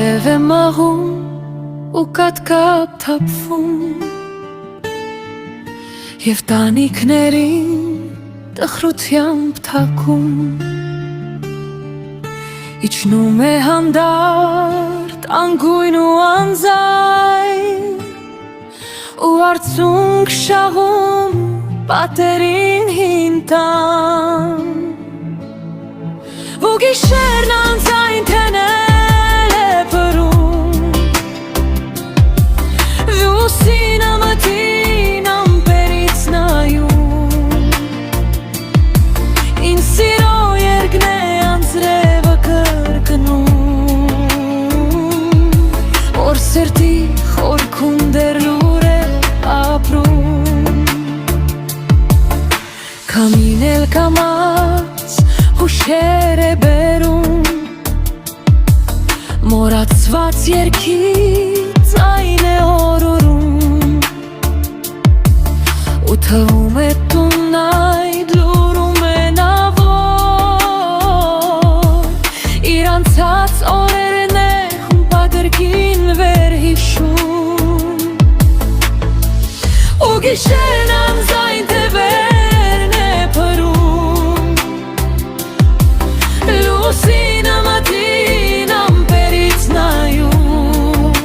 Երև եմ աղում ու կատկապ թափվում Եվ տանիքներին տխրությամբ թակում Իջնում է հանդարտ անգույն ու անձայն Ու արցունք շաղում պատերին հին տան Ու գիշերն անձայն թենել է պրում Լուսին ամտին ամպերից նայում Ինձ սիրո երգն է անձրևը կրկնում Որ սրտի խորքում դեռ լուր է ապրում Քամին էլ կամաց հուշեր է բերում Մորացված երգից այն է օրորում Ու թվում է տուն այդ լուրում է նավոր Իր անցած օրերն է պատրկին վեր հիշում Ու գիշերն անձայն թևերն է պրում Լուսին ամատին ամպերից նայում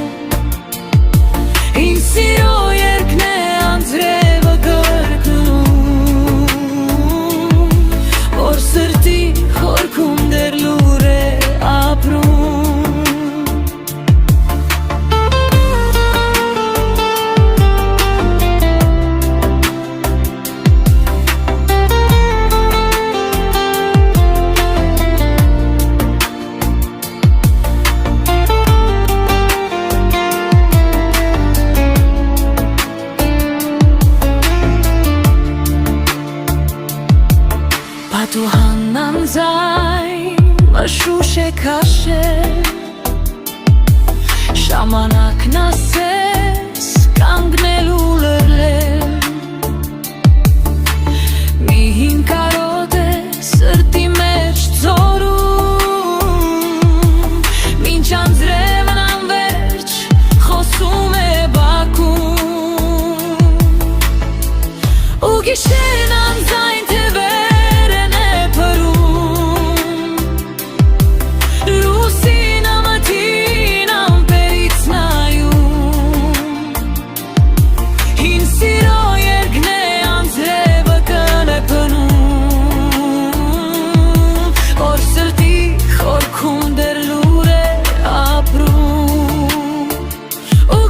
Ինձ սիրո երգն է անձրևը կրկնում Որ սրտի խորքում դեռ լուր է ապրում Պատուհան անձայն մշուշ է քաշել Ժամանակն ասես կանգնել ու լռել Մի հին կարոտ է սրտի մեջ ծորում Մինչ անձրևն անվերջ խոսում է բակում Ու գիշերն անձայն թևեր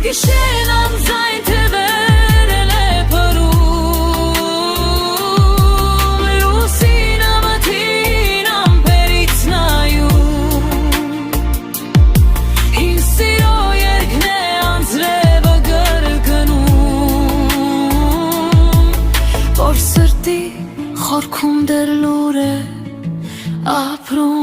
Գիշերն անձայն թևերն է պրում Լուսին ամատին ամպերից նայում Ինձ սիրո երգն է անձրևը կրկնում Որ սրտի խորքում դեռ լուր է ապրում